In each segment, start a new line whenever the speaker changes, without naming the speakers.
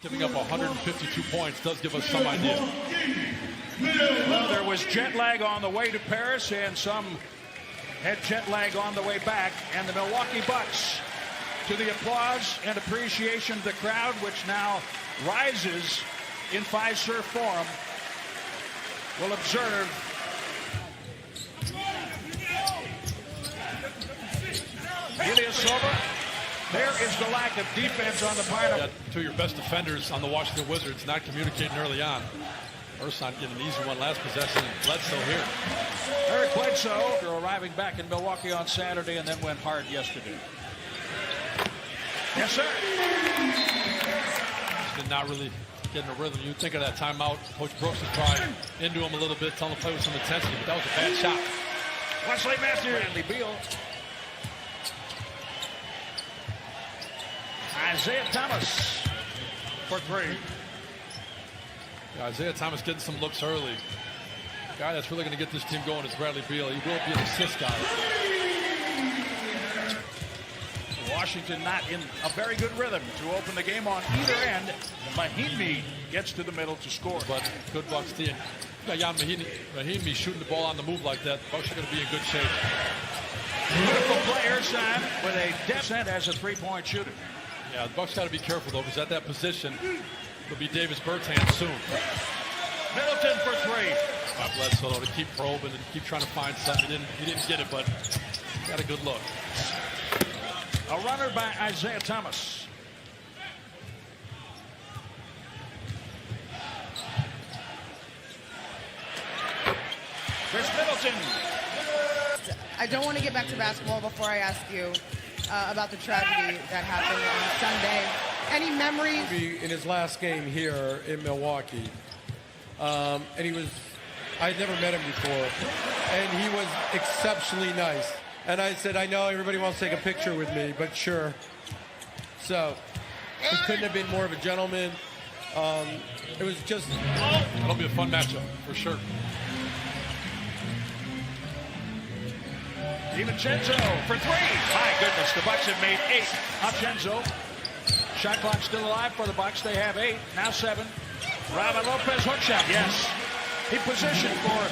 Giving up 152 points does give us some idea.
Well, there was jet lag on the way to Paris, and some had jet lag on the way back. And the Milwaukee Bucks, to the applause and appreciation of the crowd, which now rises in Fiserv Forum, will observe Ilyasova. There is the lack of defense on the part of
two of your best defenders on the Washington Wizards not communicating early on. Ersan getting an easy one last possession. Bledsoe here.
Eric Bledsoe arriving back in Milwaukee on Saturday and then went hard yesterday. Yes, sir.
Did not really get in a rhythm. You think of that timeout. Coach Brooks was probably into him a little bit, telling him to play with some intensity, but that was a bad shot.
Wesley Matthews. Bradley Beal. Isaiah Thomas for three.
Yeah, Isaiah Thomas getting some looks early. The guy that's really going to get this team going is Bradley Beal. He will be an assist guy.
Washington not in a very good rhythm to open the game on either end. Mahimi gets to the middle to score.
But good Bucks team. Yeah, Mahimi shooting the ball on the move like that. Bucks are going to be in good shape.
Beautiful player, son, with a descent as a three-point shooter.
Yeah, the Bucks got to be careful though, because at that position will be Davis Bertans soon.
Middleton for three.
Bledsoe though, to keep probing and keep trying to find something. He didn't get it, but got a good look.
A runner by Isaiah Thomas. Chris Middleton.
I don't want to get back to basketball before I ask you about the tragedy that happened on Sunday. Any memories?
In his last game here in Milwaukee, and I had never met him before, and he was exceptionally nice. And I said, I know everybody wants to take a picture with me, but sure. So he couldn't have been more of a gentleman. It was just...
It'll be a fun matchup, for sure.
DiVincenzo for three. My goodness, the Bucks have made 8. DiVincenzo. Shot clock still alive for the Bucks. They have 8, now 7. Robin Lopez hook shot. Yes. He positioned for...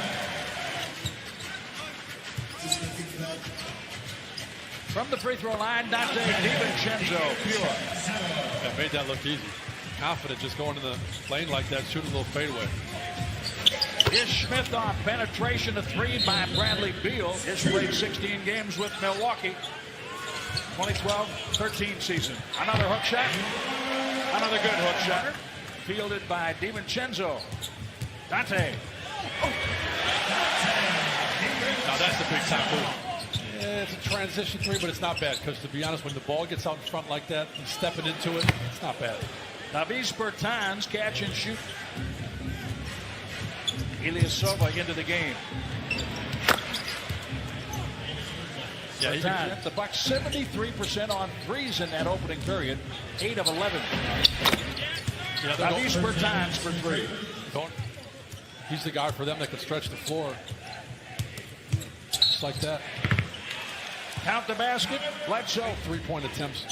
From the free throw line, Dante DiVincenzo, pure.
That made that look easy. Confident just going to the lane like that, shooting a little fadeaway.
Ish Smith on penetration of 3 by Bradley Beal. Ish played 16 games with Milwaukee. 2012-13 season. Another hook shot. Another good hook shot. Fielded by DiVincenzo. Dante. Oh.
Now that's a big time move. Yeah, it's a transition 3, but it's not bad, because to be honest, when the ball gets out in front like that and stepping into it, it's not bad.
Davis Bertans catch and shoot. Ilyasova into the game.
Yeah,
Bertans, the Bucks 73% on threes in that opening period, 8 of 11.
Yeah,
Davis Bertans for 3.
He's the guy for them that can stretch the floor. Just like that.
Count the basket. Bledsoe.
3-point attempts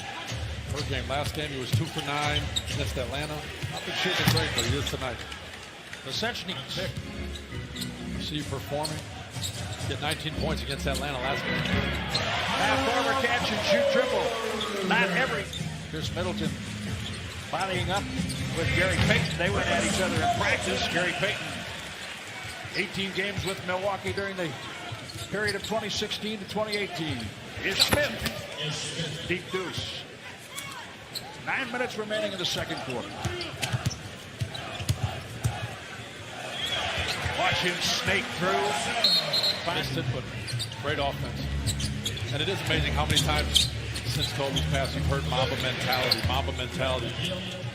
per game. Last game he was 2 for 9 against Atlanta. Not been shooting great, but he is tonight.
The Sechnik pick.
See you performing. Get 19 points against Atlanta last game.
Now forward catch and shoot triple. Not every. Here's Middleton bodying up with Gary Payton. They went at each other in practice. Gary Payton, 18 games with Milwaukee during the period of 2016 to 2018. Ish Smith. Deep deuce. 9 minutes remaining in the second quarter. Watch him snake through.
Missed it, but great offense. And it is amazing how many times since Kobe's pass you've heard Mamba mentality. Mamba mentality.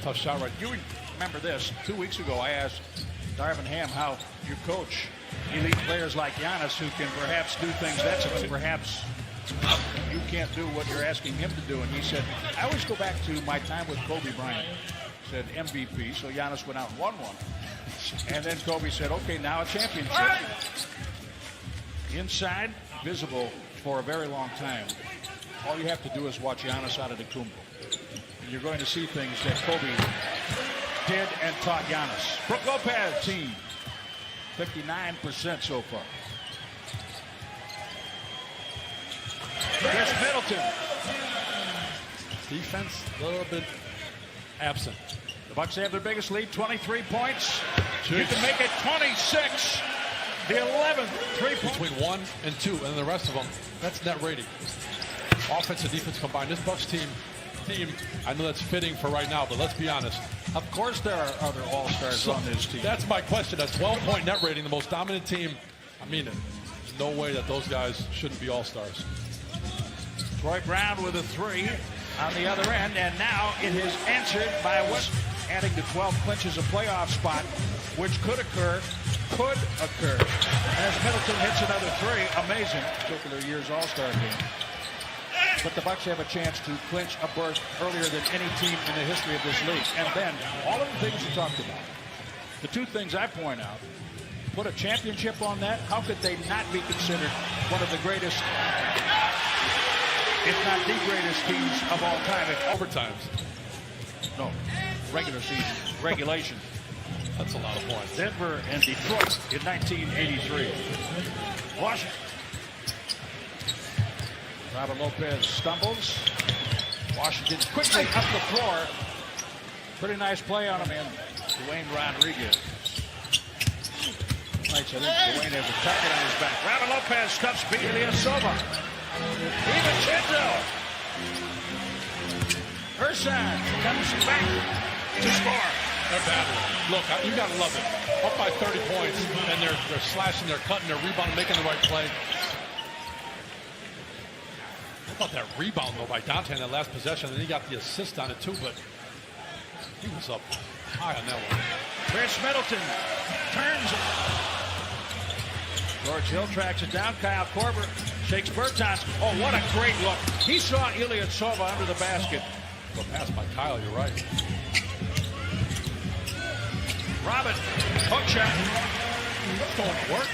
Tough shot right.
You remember this. 2 weeks ago, I asked Darvin Ham how you coach elite players like Giannis who can perhaps do things that perhaps you can't do what you're asking him to do. And he said, I always go back to my time with Kobe Bryant. Said MVP, so Giannis went out and won one. And then Kobe said, okay, now a championship. Inside, visible for a very long time. All you have to do is watch Giannis Antetokounmpo. And you're going to see things that Kobe did and taught Giannis. Brook Lopez team, 59% so far. Chris Middleton.
Defense a little bit absent.
The Bucks have their biggest lead, 23 points.
Jeez.
You can make it 26. The 11th 3-point.
Between 1 and 2, and the rest of them, that's net rating. Offense and defense combined. This Bucks team, I know that's fitting for right now, but let's be honest.
Of course there are other all-stars on this team.
That's my question. That's 12-point net rating, the most dominant team. I mean it. There's no way that those guys shouldn't be all-stars.
Troy Brown with a 3 on the other end, and now it is answered by West, adding to 12 clinches a playoff spot, which could occur. As Middleton hits another 3, amazing. Particular year's all-star game. But the Bucks have a chance to clinch a berth earlier than any team in the history of this league. And then, all of the things you talked about, the two things I point out, put a championship on that, how could they not be considered one of the greatest, if not the greatest teams of all time?
Overtimes.
No, regular season, regulation.
That's a lot of points.
Denver and Detroit in 1983. Washington. Robert Lopez stumbles. Washington quickly up the floor. Pretty nice play on him in Dwayne Rodriguez. Nice, I think Dwayne has a target on his back. Robert Lopez stuffs Ilyasova. DiVincenzo. Ursan comes back to score.
They're battling. Look, you got to love it. Up by 30 points, and they're slashing, they're cutting, they're rebounding, making the right play. How about that rebound, though, by Dante in that last possession? And he got the assist on it, too, but he was up high on that one.
Chris Middleton turns it. George Hill tracks it down. Kyle Korver shakes Bertans. Oh, what a great look. He saw Ilyasova under the basket.
Well, pass by Kyle, you're right.
Robin, hook shot.
What's going to work?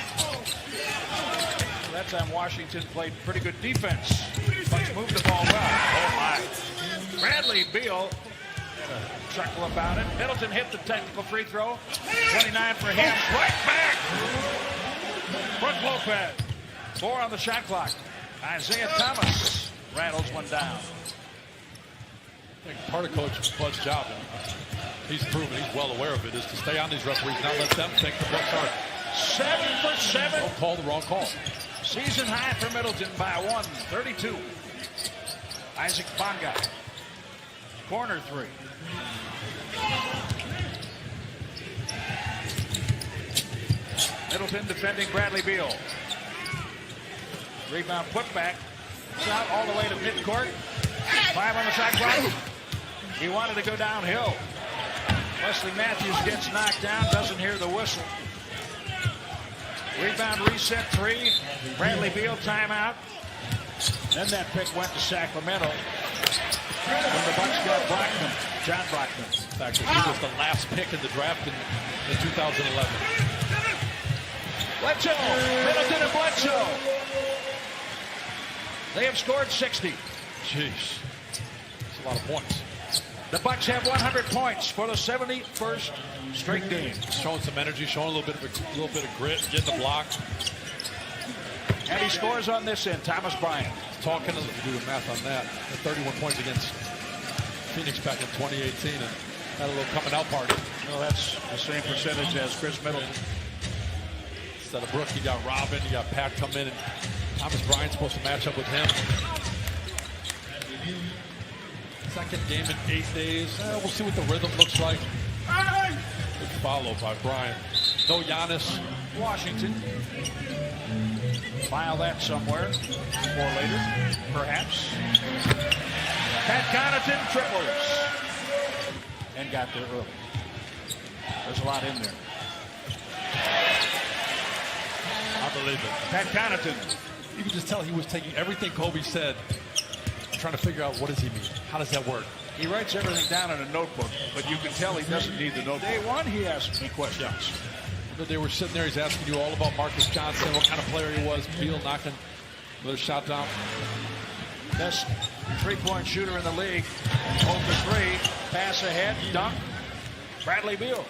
That time Washington played pretty good defense. Bucks moved the ball well. Oh my. Bradley Beal had a chuckle about it. Middleton hit the technical free throw. 29 for him. Right back. Brook Lopez. 4 on the shot clock. Isaiah Thomas rattles one down.
I think part of Coach Bud's job, he's proven, he's well aware of it, is to stay on these referees, not let them think the Bucks are
7 for 7.
Don't call the wrong call.
Season high for Middleton by 1, 32. Isaac Bonga. Corner 3. Middleton defending Bradley Beal. Rebound putback. It's out all the way to midcourt. 5 on the shot clock. He wanted to go downhill. Wesley Matthews gets knocked down, doesn't hear the whistle. Rebound reset 3. Bradley Beal timeout. Then that pick went to Sacramento. When the Bucks got Brockman, John Brockman.
In fact, he was the last pick in the draft in 2011.
Bledsoe, Middleton and Bledsoe. They have scored 60.
Jeez, that's a lot of points.
The Bucks have 100 points for the 71st straight game.
Showing some energy, showing a little bit of grit, getting the block.
And he scores on this end, Thomas Bryant.
Talking to do the math on that. 31 points against Phoenix back in 2018, and had a little coming out party.
Well, that's the same percentage as Chris Middleton.
Instead of Brook, you got Robin, you got Pat come in, and Thomas Bryant's supposed to match up with him. Second game in 8 days. We'll see what the rhythm looks like. Good follow by Bryant. No Giannis.
Washington. File that somewhere. Or later, perhaps. Pat Connaughton triples. And got there early. There's a lot in there.
I believe it.
Pat Connaughton.
You can just tell he was taking everything Kobe said, trying to figure out what does he mean? How does that work?
He writes everything down in a notebook, but you can tell he doesn't need the notebook. Day one, he asked me questions.
They were sitting there, he's asking you all about Marcus Johnson, what kind of player he was. Beal knocking another shot down.
Best three-point shooter in the league. 0 for 3. Pass ahead, dunk. Bradley Beal.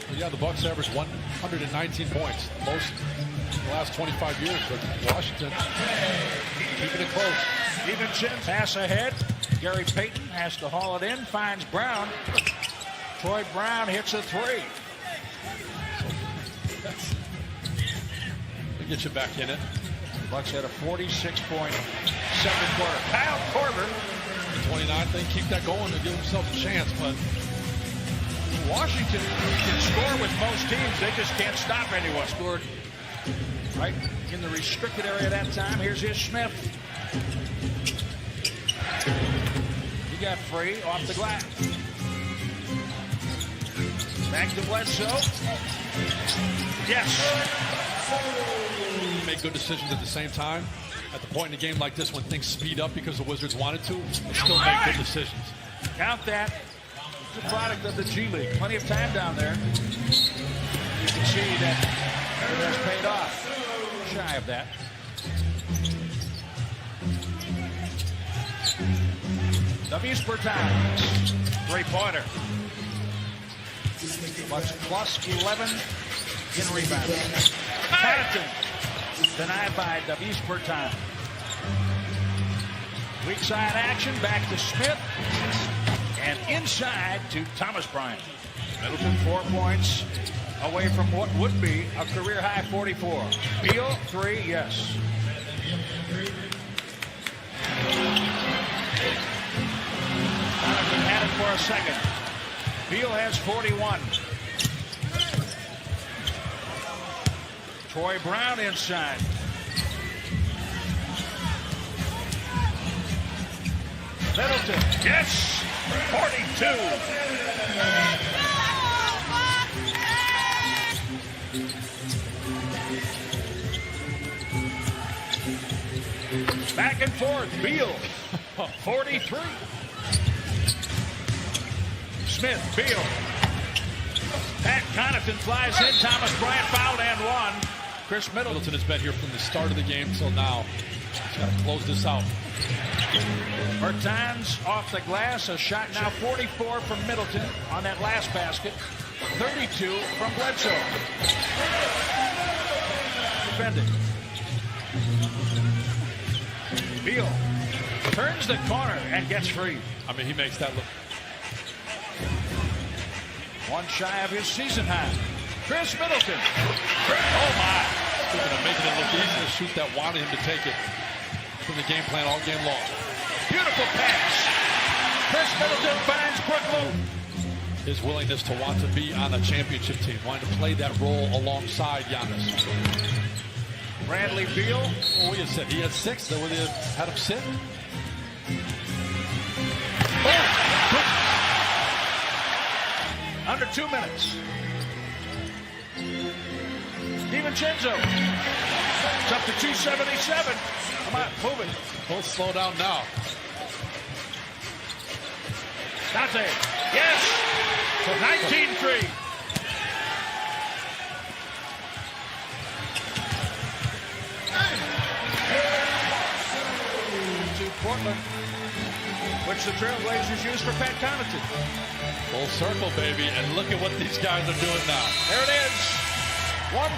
Well, yeah, the Bucks averaged 119 points, most in the last 25 years. But Washington keeping it close.
Stevenson pass ahead. Gary Payton has to haul it in. Finds Brown. Troy Brown hits a three.
We'll get you back in it.
Bucks had a 46-point second quarter. Kyle Korver.
The 29th thing, keep that going to give themselves a chance. But
Washington can score with most teams. They just can't stop anyone. Scored right in the restricted area that time. Here's Smith. He got free off the glass. Back to Bledsoe. Yes.
make good decisions at the same time. At the point in a game like this, when things speed up because the Wizards wanted to, they still make good decisions.
Count that. It's a product of the G League. Plenty of time down there. You can see that it has paid off. Shy of that. W's per time. Three-pointer. Bucks plus 11 in rebounds. Patterson denied by W's per time. Weak side action. Back to Smith. And inside to Thomas Bryant. Middleton 4 points away from what would be a career high 44. Beal 3, yes. Jonathan had it for a second. Beal has 41. Troy Brown inside. Middleton, yes, 42. Back and forth, Beal, 43. Smith, Beal. Pat Connaughton flies in. Thomas Bryant fouled and one. Chris
Middleton has been here from the start of the game till now. He's got to close this out.
Bertans off the glass. A shot now 44 from Middleton on that last basket. 32 from Bledsoe. Defended. Beal turns the corner and gets free.
I mean, he makes that look.
One shy of his season high. Chris Middleton. Oh, my.
Speaking of making it look easy to shoot that, wanted him to take it. It's been the game plan all game long.
Beautiful pass. Chris Middleton finds Brooklyn.
His willingness to want to be on a championship team, wanting to play that role alongside Giannis.
Bradley Beal.
Well, we had said he had 6. That would have had him sit.
Under 2 minutes. DiVincenzo. It's up to 277. Come on, move it.
Don't slow down now.
Dante. Yes. 19-3. To Portland, which the Trailblazers use for Pat Connaughton.
Full circle, baby. And look at what these guys are doing now.
There it is. One